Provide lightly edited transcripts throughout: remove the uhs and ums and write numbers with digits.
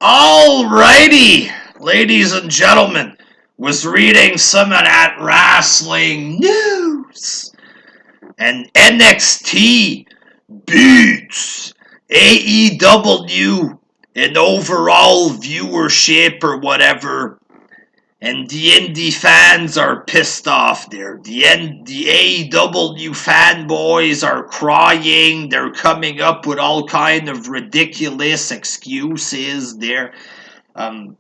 Alrighty, ladies and gentlemen, was reading some of that wrestling news, and NXT beats AEW in overall viewership or whatever, and the indie fans are pissed off there. The AEW fanboys are crying. They're coming up with all kind of ridiculous excuses there.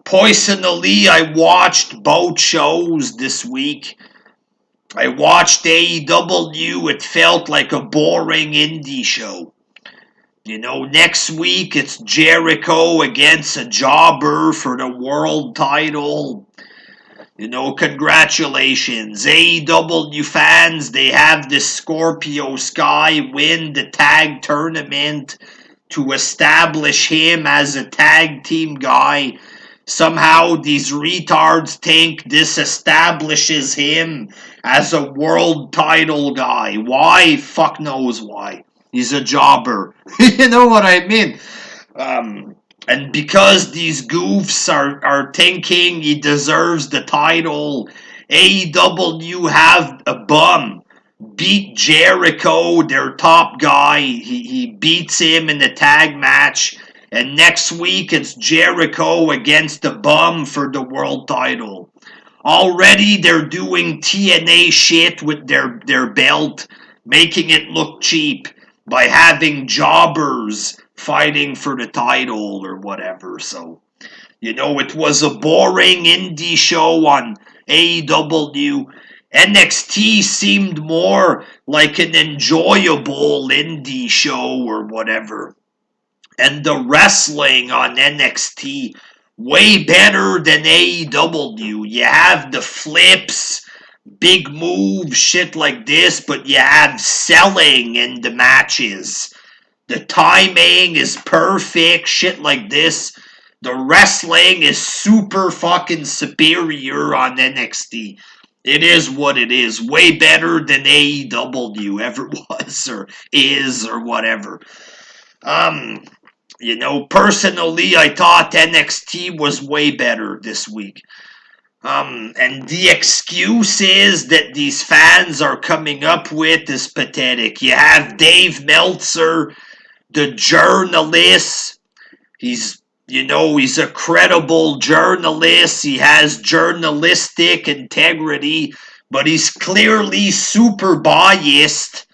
Personally, I watched both shows this week. I watched AEW. It felt like a boring indie show. You know, next week it's Jericho against a jobber for the world title. You know, congratulations. AEW fans, they have this Scorpio Sky win the tag tournament to establish him as a tag team guy. Somehow these retards think this establishes him as a world title guy. Why? Fuck knows why. He's a jobber. You know what I mean? And because these goofs are thinking he deserves the title, AEW have a bum beat Jericho, their top guy. He beats him in the tag match. And next week it's Jericho against the bum for the world title. Already they're doing TNA shit with their belt, making it look cheap by having jobbers fighting for the title or whatever. So, you know, it was a boring indie show on AEW. NXT seemed more like an enjoyable indie show or whatever. And the wrestling on NXT, way better than AEW. You have the flips, big moves, shit like this, but you have selling in the matches. The timing is perfect, shit like this. The wrestling is super fucking superior on NXT. It is what it is. Way better than AEW ever was or is or whatever. You know, personally, I thought NXT was way better this week. And the excuses that these fans are coming up with is pathetic. You have Dave Meltzer, the journalist. He's a credible journalist. He has journalistic integrity, but he's clearly super biased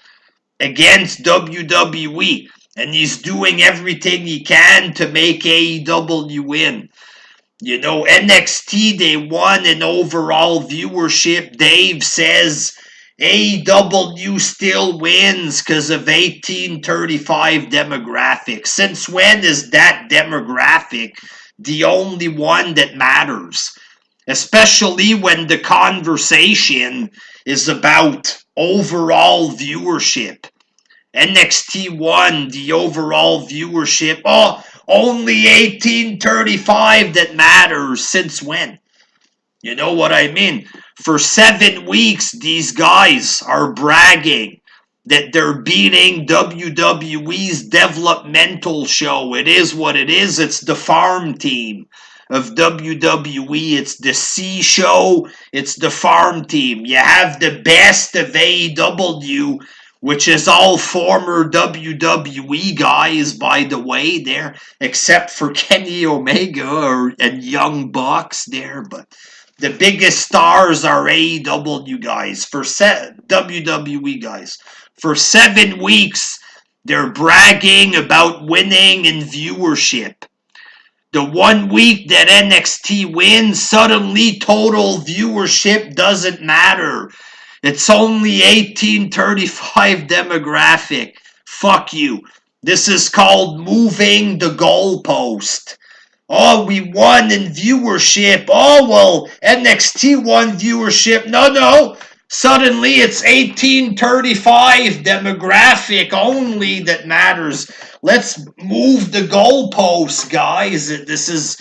against WWE. And he's doing everything he can to make AEW win. You know, NXT, they won in overall viewership. Dave says AEW still wins because of 1835 demographic. Since when is that demographic the only one that matters? Especially when the conversation is about overall viewership. NXT won the overall viewership. Oh, only 1835 that matters. Since when? You know what I mean? For 7 weeks, these guys are bragging that they're beating WWE's developmental show. It is what it is. It's the farm team of WWE. It's the C show. It's the farm team. You have the best of AEW, which is all former WWE guys, by the way, there, except for Kenny Omega and Young Bucks there, but the biggest stars are AEW guys, WWE guys. For 7 weeks, they're bragging about winning in viewership. The 1 week that NXT wins, suddenly total viewership doesn't matter. It's only 1835 demographic. Fuck you. This is called moving the goalpost. Oh, we won in viewership. Oh, well, NXT won viewership. No. Suddenly it's 1835 demographic only that matters. Let's move the goalpost, guys. This is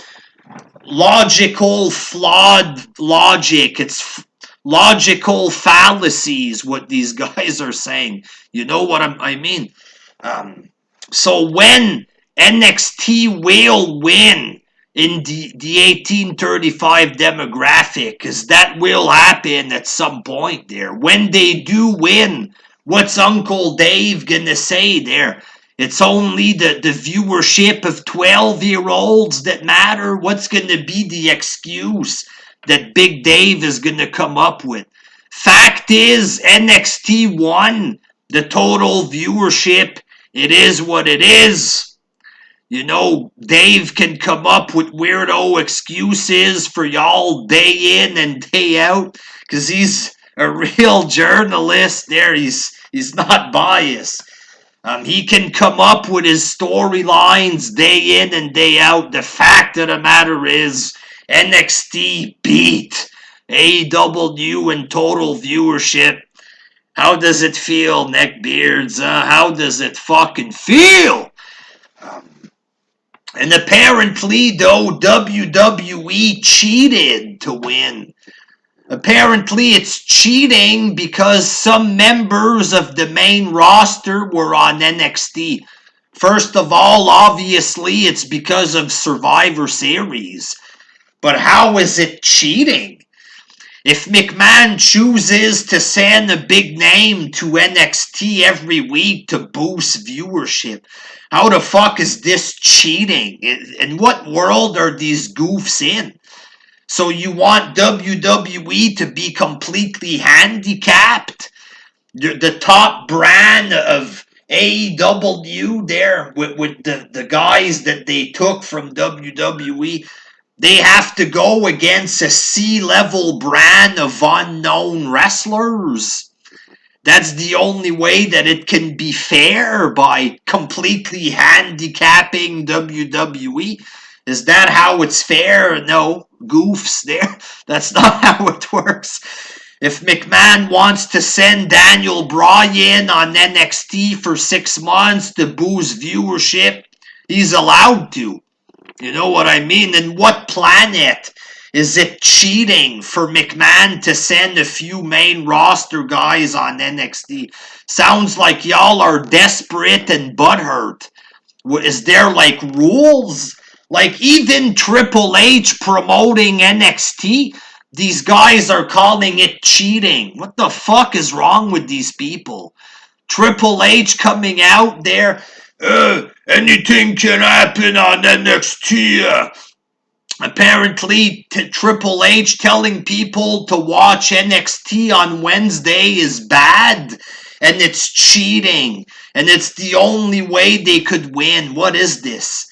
logical, flawed logic. It's logical fallacies, what these guys are saying. You know what I mean? So when NXT will win in the 1835 demographic, because that will happen at some point there. When they do win, what's Uncle Dave gonna say there? It's only the viewership of 12-year-olds that matter. What's gonna be the excuse that Big Dave is gonna come up with? Fact is, NXT won the total viewership. It is what it is. You know, Dave can come up with weirdo excuses for y'all day in and day out, because he's a real journalist there. He's not biased. He can come up with his storylines day in and day out. The fact of the matter is, NXT beat AEW in total viewership. How does it feel, neckbeards? How does it fucking feel? And apparently, though, WWE cheated to win. Apparently, it's cheating because some members of the main roster were on NXT. First of all, obviously, it's because of Survivor Series. But how is it cheating? If McMahon chooses to send a big name to NXT every week to boost viewership, how the fuck is this cheating? In what world are these goofs in? So you want WWE to be completely handicapped? The top brand of AEW there with the guys that they took from WWE, they have to go against a C-level brand of unknown wrestlers. That's the only way that it can be fair, by completely handicapping WWE. Is that how it's fair? No, goofs there. That's not how it works. If McMahon wants to send Daniel Bryan on NXT for 6 months to boost viewership, he's allowed to. You know what I mean? And what planet is it cheating for McMahon to send a few main roster guys on NXT? Sounds like y'all are desperate and butthurt. Is there like rules? Like even Triple H promoting NXT, these guys are calling it cheating. What the fuck is wrong with these people? Triple H coming out there, anything can happen on NXT. Apparently, Triple H telling people to watch NXT on Wednesday is bad, and it's cheating, and it's the only way they could win. What is this?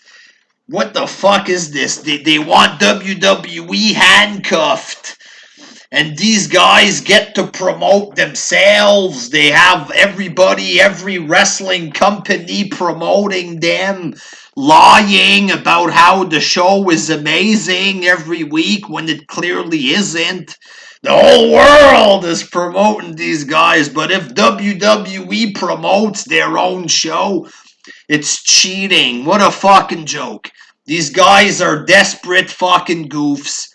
What the fuck is this? They want WWE handcuffed. And these guys get to promote themselves. They have everybody, every wrestling company promoting them, lying about how the show is amazing every week when it clearly isn't. The whole world is promoting these guys, but if WWE promotes their own show, it's cheating. What a fucking joke. These guys are desperate fucking goofs.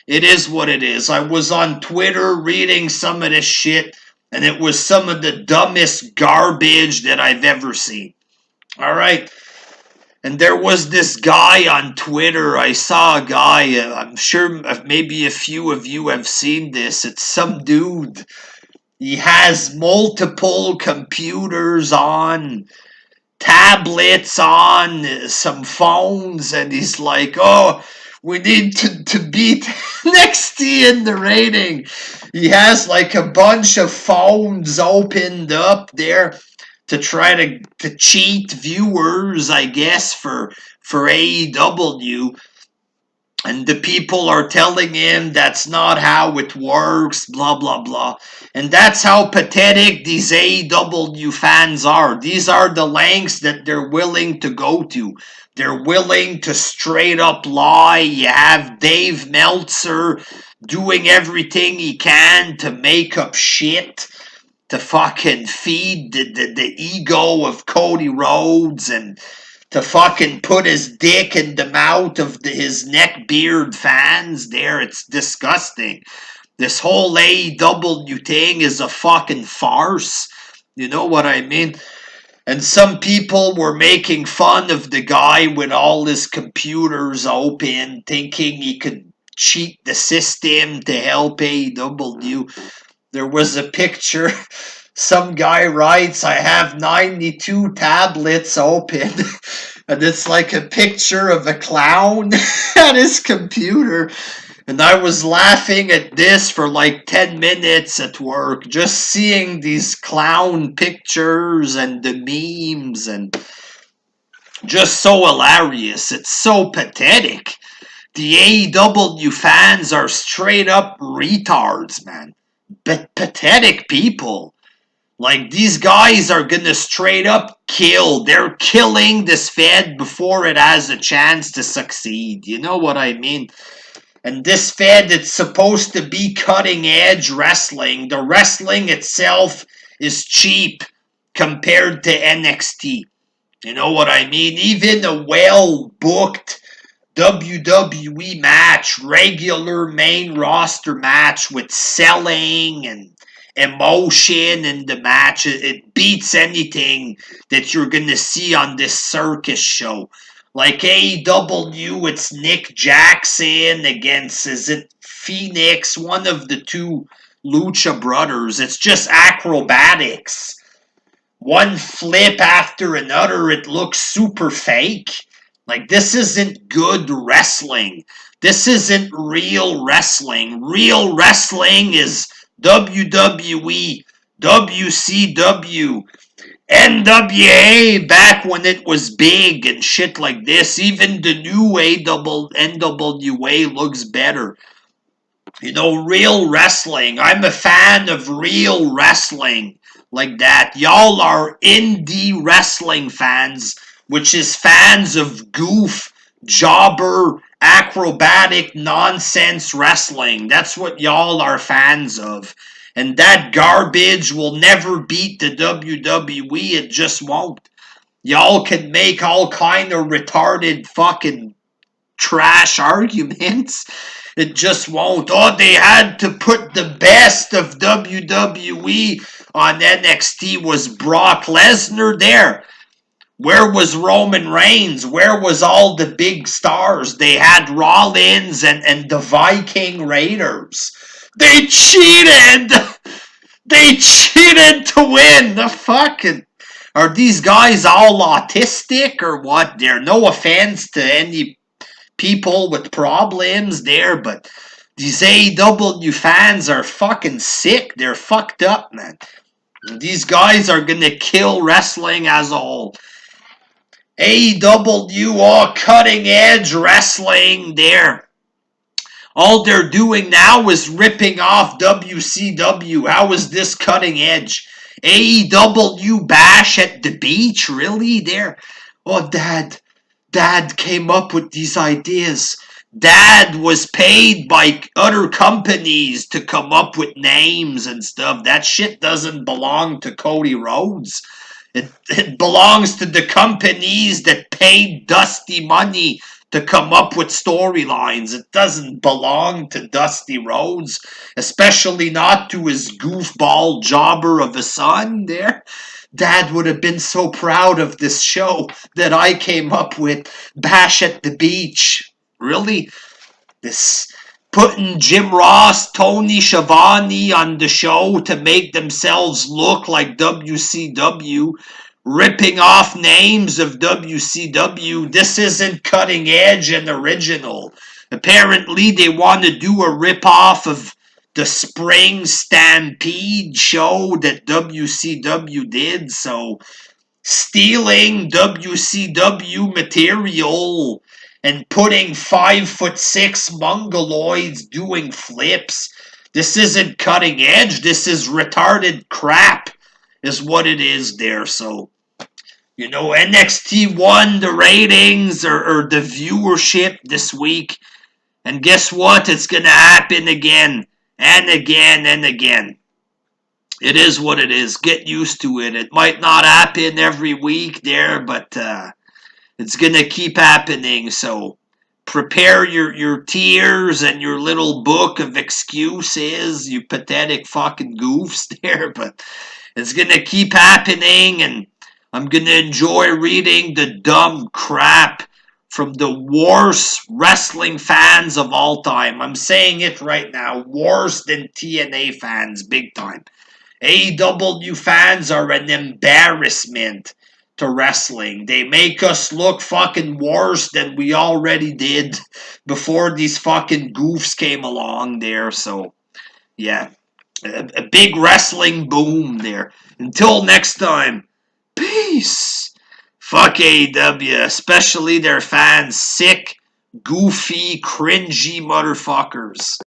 It is what it is. I was on Twitter reading some of this shit, and it was some of the dumbest garbage that I've ever seen. Alright? And there was this guy on Twitter. I saw a guy, I'm sure maybe a few of you have seen this. It's some dude. He has multiple computers on, tablets on, some phones, and he's like, oh, we need to beat NXT in the rating. He has like a bunch of phones opened up there to try to cheat viewers, I guess, for AEW. And the people are telling him that's not how it works, blah, blah, blah. And that's how pathetic these AEW fans are. These are the lengths that they're willing to go to. They're willing to straight up lie. You have Dave Meltzer doing everything he can to make up shit, to fucking feed the ego of Cody Rhodes, and to fucking put his dick in the mouth of his neckbeard fans there. It's disgusting. This whole AEW thing is a fucking farce. You know what I mean? And some people were making fun of the guy with all his computers open, thinking he could cheat the system to help AEW. There was a picture. Some guy writes, I have 92 tablets open. And it's like a picture of a clown at his computer. And I was laughing at this for like 10 minutes at work, just seeing these clown pictures and the memes, and just so hilarious. It's so pathetic. The AEW fans are straight up retards, man. But pathetic people. Like, these guys are gonna straight up kill. They're killing this Fed before it has a chance to succeed. You know what I mean? And this Fed, it's supposed to be cutting edge wrestling. The wrestling itself is cheap compared to NXT. You know what I mean? Even a well booked WWE match, regular main roster match with selling and emotion in the match, it beats anything that you're going to see on this circus show. Like AEW, it's Nick Jackson against, is it Phoenix, one of the two Lucha brothers. It's just acrobatics. One flip after another, it looks super fake. Like, this isn't good wrestling. This isn't real wrestling. Real wrestling is WWE, WCW, NWA back when it was big and shit like this. Even the new NWA looks better. You know, real wrestling. I'm a fan of real wrestling like that. Y'all are indie wrestling fans, which is fans of goof, jobber, acrobatic nonsense wrestling. That's what y'all are fans of. And that garbage will never beat the WWE. It just won't. Y'all can make all kind of retarded fucking trash arguments. It just won't. Oh, they had to put the best of WWE on NXT. Was Brock Lesnar there? Where was Roman Reigns? Where was all the big stars? They had Rollins and the Viking Raiders. They cheated! They cheated to win! The fucking... Are these guys all autistic or what? There, no offense to any people with problems there, but these AEW fans are fucking sick. They're fucked up, man. These guys are gonna kill wrestling as a whole. AEW, all cutting edge wrestling there. All they're doing now is ripping off WCW. How is this cutting edge? AEW bash at the beach? Really? There? Oh, Dad came up with these ideas. Dad was paid by other companies to come up with names and stuff. That shit doesn't belong to Cody Rhodes. It belongs to the companies that paid Dusty money to come up with storylines. It doesn't belong to Dusty Rhodes, especially not to his goofball jobber of a son there. Dad would have been so proud of this show that I came up with, Bash at the Beach. Really? This putting Jim Ross, Tony Schiavone on the show to make themselves look like WCW, ripping off names of WCW. This isn't cutting edge and original. Apparently they want to do a rip-off of the Spring Stampede show that WCW did, so stealing WCW material and putting 5'6" mongoloids doing flips. This isn't cutting edge. This is retarded crap, is what it is there. So, you know, NXT won the ratings or the viewership this week. And guess what? It's going to happen again and again and again. It is what it is. Get used to it. It might not happen every week there, but it's going to keep happening. So prepare your tears and your little book of excuses, you pathetic fucking goofs there. But it's going to keep happening, and I'm gonna enjoy reading the dumb crap from the worst wrestling fans of all time. I'm saying it right now, worse than TNA fans, big time. AEW fans are an embarrassment to wrestling. They make us look fucking worse than we already did before these fucking goofs came along there. So, yeah, a big wrestling boom there. Until next time, peace. Fuck AEW, especially their fans. Sick, goofy, cringy motherfuckers.